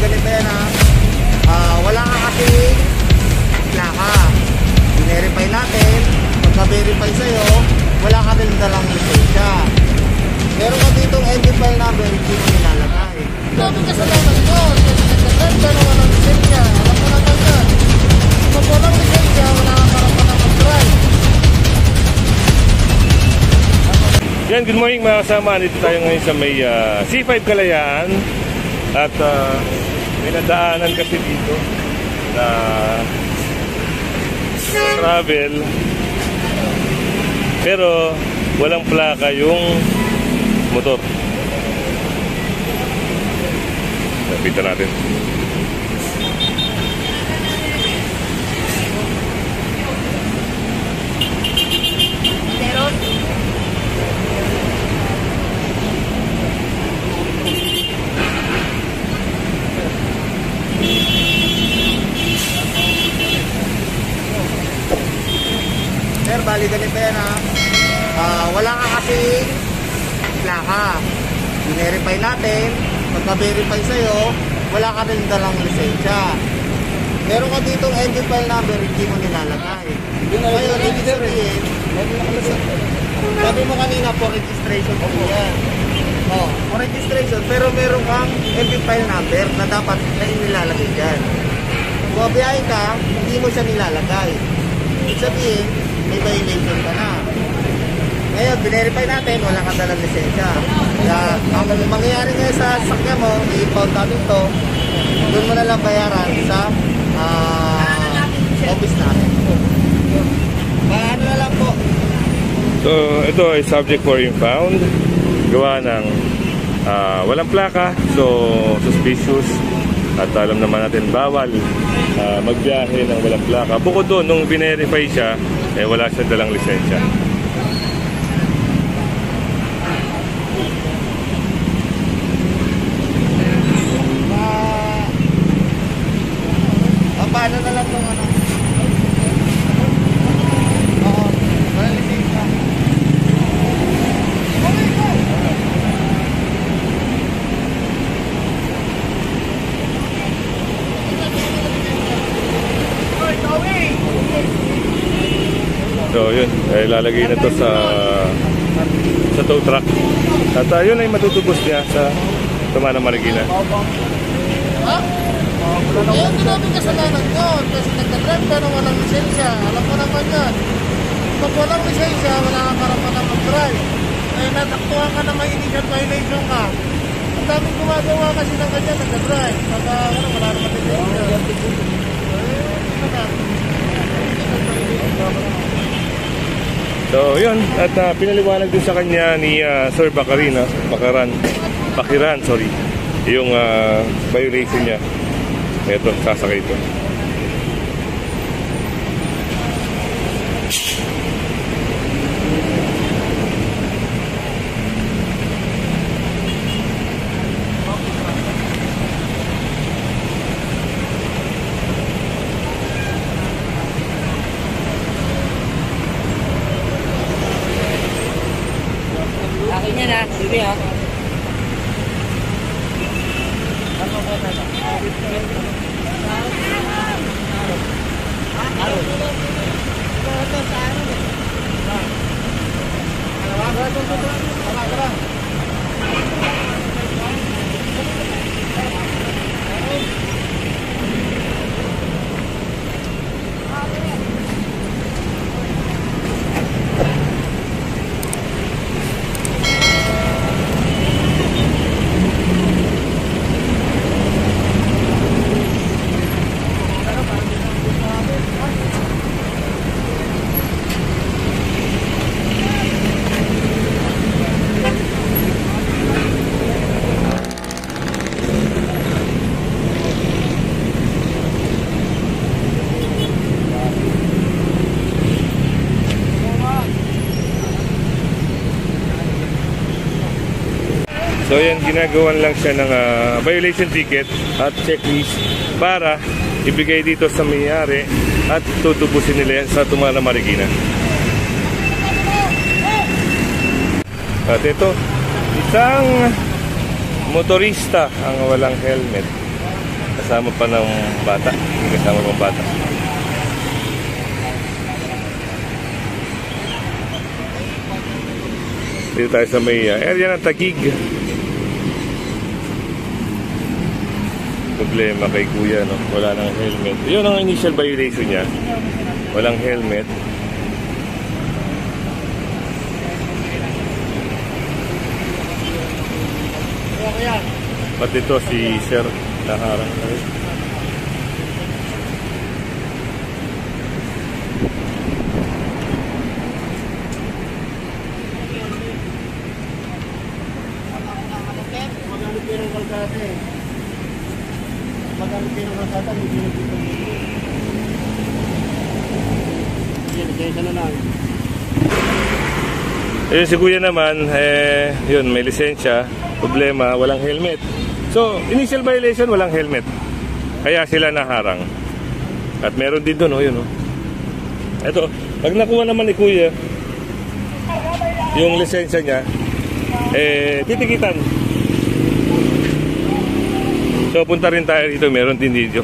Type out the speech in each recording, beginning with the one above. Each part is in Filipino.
ganito yan ha. Wala ka kasi plaka. Verify natin. Pagka-verify sa'yo, wala ka rin dalang lisensya. Meron ka ditong NG file number, hindi mo nilalagay. Dami kasalanan yun. Kasi nagkakad ka na walang lisensya. Alam mo naman yan. Kung walang lisensya, wala kang karapan ng drive. Yan, good morning mga kasama. Dito tayo ngayon sa may C5 Kalayaan. At may nadaanan kasi dito na travel. Pero walang plaka yung motor. Lapitan natin. Sir, bali ganito yan ha. Wala ka kasi plaka. Verify natin. Pagka-verify sa'yo, wala ka rin dalang lisensya. Meron ka ditong NG file number, hindi mo nilalagay. Ngayon, ibig sabihin, sabi mo kanina for registration po yan. For registration, pero meron kang NG file number na dapat na inilalagay dyan. Kung mabiyahe ka, hindi mo siya nilalagay. Ibig sabihin, may violation ka na. Ngayon, binerify natin, wala kang dalang lisensya. Kaya, ang mangyayari ngayon sa sakya mo, i-impound natin to, doon mo na lang bayaran sa office natin. Paano na lang po? So, ito ay subject for impound. Gawa ng walang plaka, so suspicious. At alam naman natin, bawal magbiyahe ng walang plaka. Bukod doon, nung binerify siya, wala siya dalang lisensya. Paano na lang itong ano? Oo, wala lisensya. So yun, lalagay na to sa tow truck. At yun ay matutubos niya sa Tumana Marikina. Ha? Ayun, dami kasalanan yun. Kasi nagkakad ka na walang lisensya. Alam mo naman yan. Pag walang lisensya, wala kang karapan ng drive. Ay nataktuhan ka na may initial violation ka. Ang daming gumagawa kasi ng kanya nagka-drive. Pagka wala naman lisensya. So yun, at pinaliwanag din sa kanya ni Sir Bakiran, yung violation niya. Ito, sasakay ito. Akin yan ha, sige ha. So yan, ginagawan lang siya ng violation ticket at checklist para ibigay dito sa may-ari at tutubusin nila yan sa Tumana Marikina. At ito, isang motorista ang walang helmet. Kasama pa ng bata. Kasama pang bata. Dito tayo sa may area ng Taguig. Problema kay kuya, no? Wala nang helmet. Yun ang initial violation niya. Walang helmet. Pati ito si Sir naharang na rin. Ayun si kuya naman, yun, may lisensya. Problema, walang helmet. So, initial violation, walang helmet. Kaya sila naharang. At meron din doon, yun. Ito, pag nakuha naman ni kuya yung lisensya niya, titikitan. So, punta rin tayo dito, meron din video.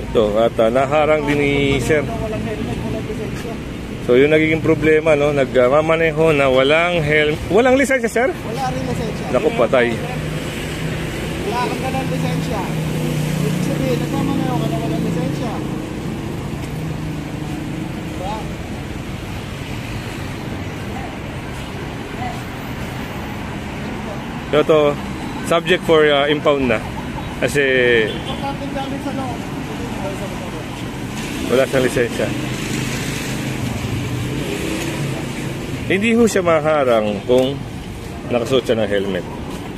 Ito, at naharang din ni Sir. So, yung nagiging problema, no, nagmamaneho na walang walang lisensya, Sir? Wala rin lisensya. Naku, patay. Wala kang ganang lisensya. Ibig sabihin, nagmamaneho ka na walang lisensya. Diba? So, ito, subject for impound na. Kasi Importante gamit sa loob. wala siyang lisensya. Hindi ho siya maharang kung nakasuot siya ng helmet.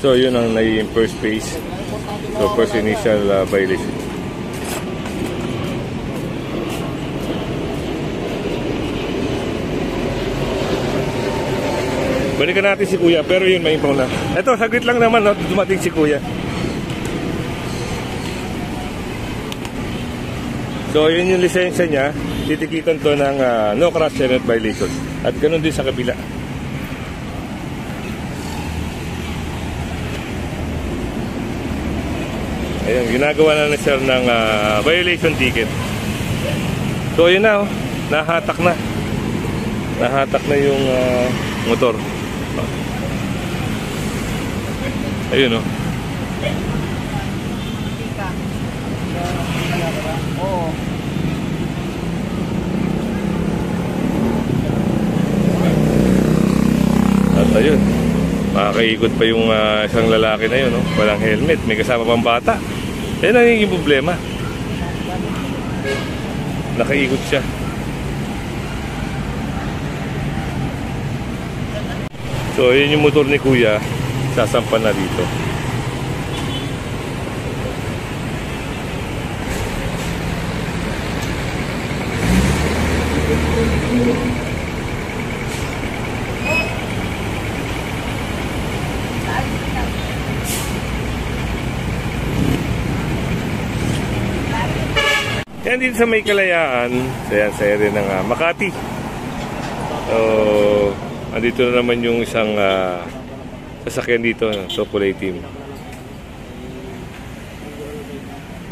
So, yun ang naging first phase. So, first initial violation. Balikan natin si kuya, pero yun, may impound na. Ito, saglit lang naman, no, dumating si kuya. So, yun yung lisensya niya. Titikitan to ng no crash helmet violation. At ganun din sa kabila. Ayun, ginagawa na ni Sir ng violation ticket. So, yun na, nahatak na. Nahatak na yung motor. Ayun, Oo. At ayun, makakaikot pa yung isang lalaki na yun, no? Walang helmet, may kasama pang bata. Yan ang naging problema. Nakaikot siya. So, yun yung motor ni kuya, sasampan na dito. Yan din sa may Kalayaan, sa area ng Makati. So, andito na naman yung isang sasakyan dito, Sokolay team.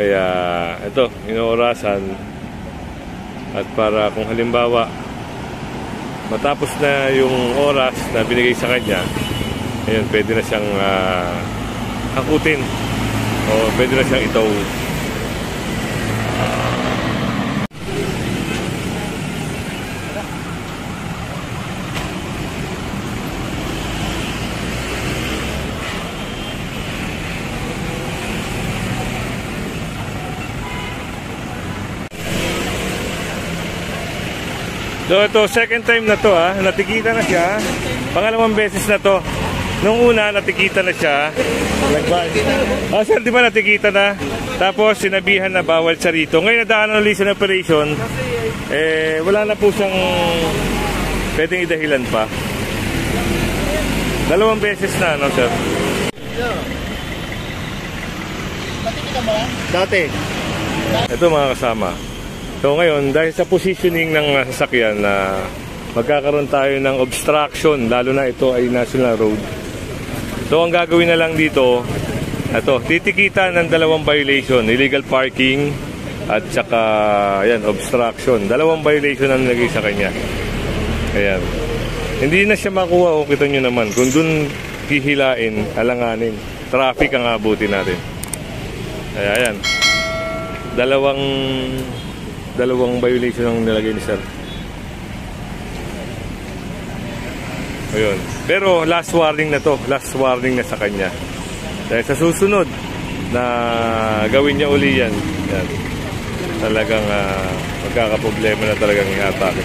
Kaya, ito, inoorasan. At para kung halimbawa, matapos na yung oras na binigay sa kanya, ayun, pwede na siyang hakutin. O pwede na siyang itaw. So ito, second time na to natikita na siya. Pangalawang beses na to. Nung una, natikita na siya. Sir, di ba natikita na? Tapos sinabihan na bawal siya rito. Ngayon nadaan ng lesion operation. Wala na po siyang pwedeng idahilan pa. Dalawang beses na, no, sir? Natikita mo yan? Dati. Ito mga kasama. So ngayon, dahil sa positioning ng sasakyan na magkakaroon tayo ng obstruction, lalo na ito ay national road. So ang gagawin na lang dito, ito, titikitan ng dalawang violation, illegal parking at saka ayan, obstruction. Dalawang violation ang nilagay sa kanya. Ayan. Hindi na siya makuha, kita nyo naman. Kung dun hihilain, alanganin, traffic ang abutin natin. Ayan. Dalawang violation ang nilagay ni sir. Ayun. Pero last warning na to. Last warning na sa kanya. Dahil sa susunod na gawin niya uli yan. Talagang magkakaproblema na talagang i-atake.